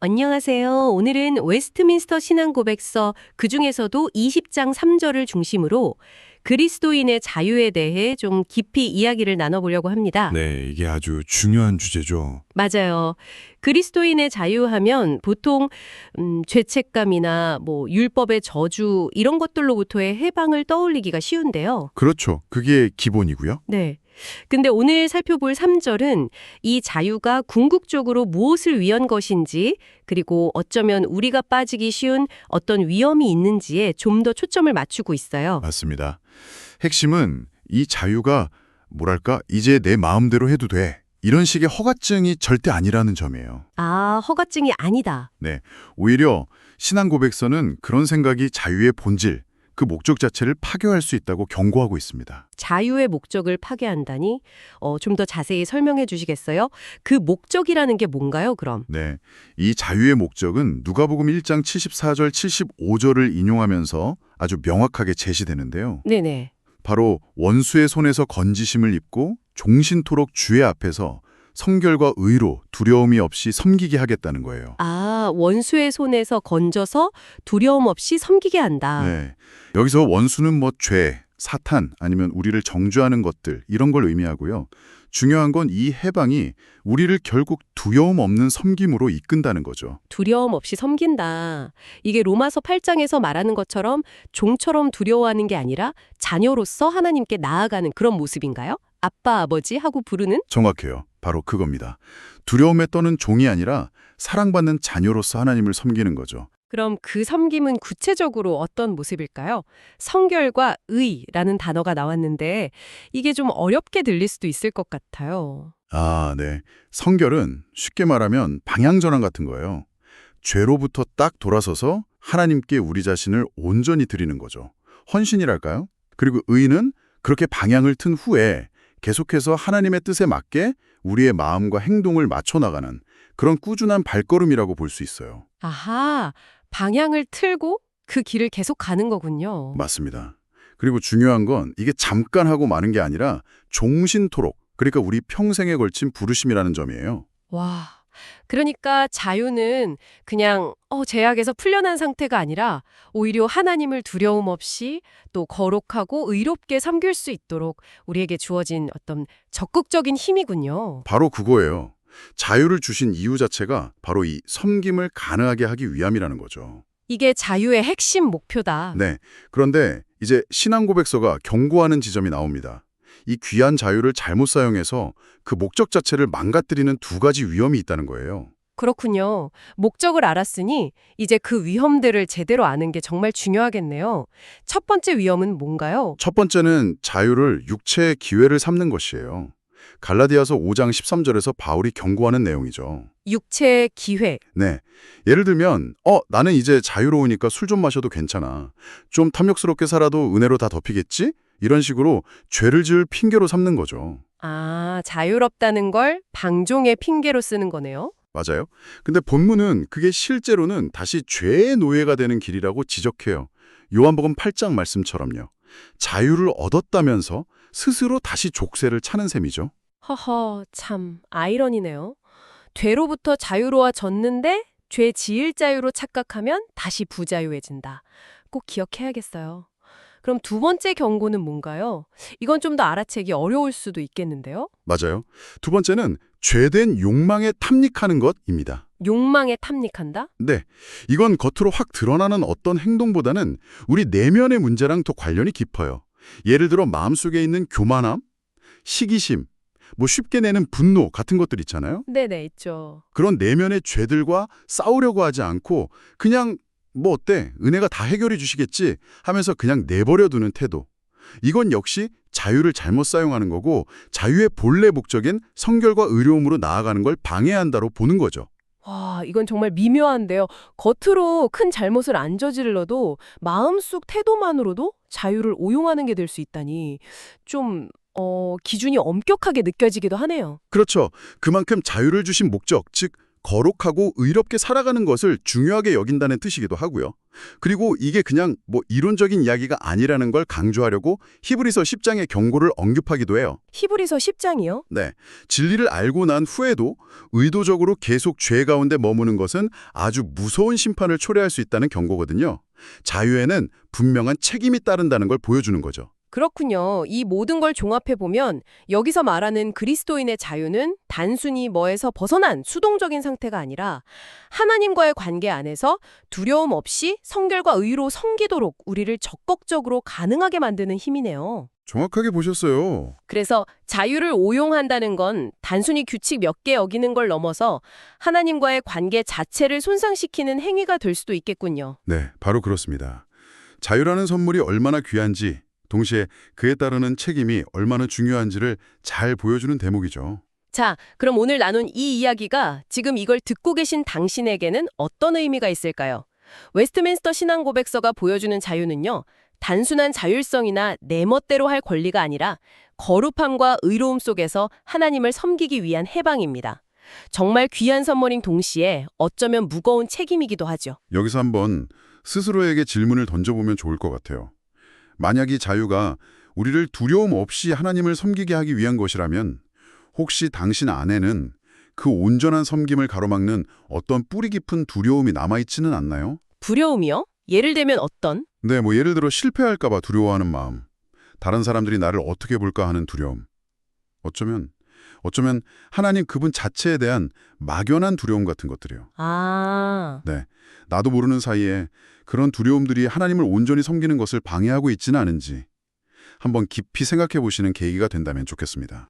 안녕하세요. 오늘은 웨스트민스터 신앙고백서 그중에서도 20장 3절을 중심으로 그리스도인의 자유에 대해 좀 깊이 이야기를 나눠보려고 합니다. 네, 이게 아주 중요한 주제죠. 맞아요. 그리스도인의 자유하면 보통 죄책감이나 율법의 저주 이런 것들로부터의 해방을 떠올리기가 쉬운데요. 그렇죠. 그게 기본이고요. 네. 근데 오늘 살펴볼 3절은 이 자유가 궁극적으로 무엇을 위한 것인지, 그리고 어쩌면 우리가 빠지기 쉬운 어떤 위험이 있는지에 좀 더 초점을 맞추고 있어요. 맞습니다. 핵심은 이 자유가 뭐랄까, 이제 내 마음대로 해도 돼. 이런 식의 허가증이 절대 아니라는 점이에요. 아, 허가증이 아니다. 네, 오히려 신앙 고백서는 그런 생각이 자유의 본질, 그 목적 자체를 파괴할 수 있다고 경고하고 있습니다. 자유의 목적을 파괴한다니? 좀 더 자세히 설명해 주시겠어요? 그 목적이라는 게 뭔가요, 그럼? 네, 이 자유의 목적은 누가복음 1장 74절, 75절을 인용하면서 아주 명확하게 제시되는데요. 네네. 바로 원수의 손에서 건지심을 입고 종신토록 주의 앞에서 성결과 의로 두려움이 없이 섬기게 하겠다는 거예요. 아, 원수의 손에서 건져서 두려움 없이 섬기게 한다. 네, 여기서 원수는 죄, 사탄 아니면 우리를 정죄하는 것들 이런 걸 의미하고요. 중요한 건 이 해방이 우리를 결국 두려움 없는 섬김으로 이끈다는 거죠. 두려움 없이 섬긴다. 이게 로마서 8장에서 말하는 것처럼 종처럼 두려워하는 게 아니라 자녀로서 하나님께 나아가는 그런 모습인가요? 아빠, 아버지 하고 부르는? 정확해요. 바로 그겁니다. 두려움에 떠는 종이 아니라 사랑받는 자녀로서 하나님을 섬기는 거죠. 그럼 그 섬김은 구체적으로 어떤 모습일까요? 성결과 의라는 단어가 나왔는데 이게 좀 어렵게 들릴 수도 있을 것 같아요. 아, 네. 성결은 쉽게 말하면 방향전환 같은 거예요. 죄로부터 딱 돌아서서 하나님께 우리 자신을 온전히 드리는 거죠. 헌신이랄까요? 그리고 의는 그렇게 방향을 튼 후에 계속해서 하나님의 뜻에 맞게 우리의 마음과 행동을 맞춰 나가는 그런 꾸준한 발걸음이라고 볼 수 있어요. 아하, 방향을 틀고 그 길을 계속 가는 거군요. 맞습니다. 그리고 중요한 건 이게 잠깐 하고 마는 게 아니라 종신토록, 그러니까 우리 평생에 걸친 부르심이라는 점이에요. 와, 그러니까 자유는 그냥 제약에서 풀려난 상태가 아니라 오히려 하나님을 두려움 없이 또 거룩하고 의롭게 섬길 수 있도록 우리에게 주어진 어떤 적극적인 힘이군요. 바로 그거예요. 자유를 주신 이유 자체가 바로 이 섬김을 가능하게 하기 위함이라는 거죠. 이게 자유의 핵심 목표다. 네. 그런데 이제 신앙 고백서가 경고하는 지점이 나옵니다. 이 귀한 자유를 잘못 사용해서 그 목적 자체를 망가뜨리는 두 가지 위험이 있다는 거예요. 그렇군요. 목적을 알았으니 이제 그 위험들을 제대로 아는 게 정말 중요하겠네요. 첫 번째 위험은 뭔가요? 첫 번째는 자유를 육체의 기회를 삼는 것이에요. 갈라디아서 5장 13절에서 바울이 경고하는 내용이죠. 육체의 기회. 네. 예를 들면 나는 이제 자유로우니까 술 좀 마셔도 괜찮아. 좀 탐욕스럽게 살아도 은혜로 다 덮이겠지? 이런 식으로 죄를 지을 핑계로 삼는 거죠. 아, 자유롭다는 걸 방종의 핑계로 쓰는 거네요. 맞아요. 근데 본문은 그게 실제로는 다시 죄의 노예가 되는 길이라고 지적해요. 요한복음 8장 말씀처럼요. 자유를 얻었다면서 스스로 다시 족쇄를 차는 셈이죠. 허허, 참 아이러니네요. 죄로부터 자유로워졌는데 죄 지을 자유로 착각하면 다시 부자유해진다. 꼭 기억해야겠어요. 그럼 두 번째 경고는 뭔가요? 이건 좀 더 알아채기 어려울 수도 있겠는데요? 맞아요. 두 번째는 죄된 욕망에 탐닉하는 것입니다. 욕망에 탐닉한다? 네, 이건 겉으로 확 드러나는 어떤 행동보다는 우리 내면의 문제랑 더 관련이 깊어요. 예를 들어 마음속에 있는 교만함, 시기심, 쉽게 내는 분노 같은 것들 있잖아요. 네네, 있죠. 그런 내면의 죄들과 싸우려고 하지 않고 그냥 어때? 은혜가 다 해결해 주시겠지 하면서 그냥 내버려 두는 태도. 이건 역시 자유를 잘못 사용하는 거고 자유의 본래 목적인 성결과 의로움으로 나아가는 걸 방해한다로 보는 거죠. 와, 이건 정말 미묘한데요. 겉으로 큰 잘못을 안 저질러도 마음속 태도만으로도 자유를 오용하는 게 될 수 있다니 좀 기준이 엄격하게 느껴지기도 하네요. 그렇죠. 그만큼 자유를 주신 목적, 즉 거룩하고 의롭게 살아가는 것을 중요하게 여긴다는 뜻이기도 하고요. 그리고 이게 그냥 이론적인 이야기가 아니라는 걸 강조하려고 히브리서 10장의 경고를 언급하기도 해요. 히브리서 10장이요? 네, 진리를 알고 난 후에도 의도적으로 계속 죄 가운데 머무는 것은 아주 무서운 심판을 초래할 수 있다는 경고거든요. 자유에는 분명한 책임이 따른다는 걸 보여주는 거죠. 그렇군요. 이 모든 걸 종합해보면 여기서 말하는 그리스도인의 자유는 단순히 뭐에서 벗어난 수동적인 상태가 아니라 하나님과의 관계 안에서 두려움 없이 성결과 의로 섬기도록 우리를 적극적으로 가능하게 만드는 힘이네요. 정확하게 보셨어요. 그래서 자유를 오용한다는 건 단순히 규칙 몇 개 어기는 걸 넘어서 하나님과의 관계 자체를 손상시키는 행위가 될 수도 있겠군요. 네, 바로 그렇습니다. 자유라는 선물이 얼마나 귀한지, 동시에 그에 따르는 책임이 얼마나 중요한지를 잘 보여주는 대목이죠. 자, 그럼 오늘 나눈 이 이야기가 지금 이걸 듣고 계신 당신에게는 어떤 의미가 있을까요? 웨스트민스터 신앙고백서가 보여주는 자유는요, 단순한 자율성이나 내 멋대로 할 권리가 아니라 거룩함과 의로움 속에서 하나님을 섬기기 위한 해방입니다. 정말 귀한 선물인 동시에 어쩌면 무거운 책임이기도 하죠. 여기서 한번 스스로에게 질문을 던져보면 좋을 것 같아요. 만약 이 자유가 우리를 두려움 없이 하나님을 섬기게 하기 위한 것이라면 혹시 당신 안에는 그 온전한 섬김을 가로막는 어떤 뿌리 깊은 두려움이 남아있지는 않나요? 두려움이요? 예를 들면 어떤? 네, 예를 들어 실패할까 봐 두려워하는 마음, 다른 사람들이 나를 어떻게 볼까 하는 두려움, 어쩌면 하나님 그분 자체에 대한 막연한 두려움 같은 것들이요. 네, 나도 모르는 사이에 그런 두려움들이 하나님을 온전히 섬기는 것을 방해하고 있지는 않은지 한번 깊이 생각해 보시는 계기가 된다면 좋겠습니다.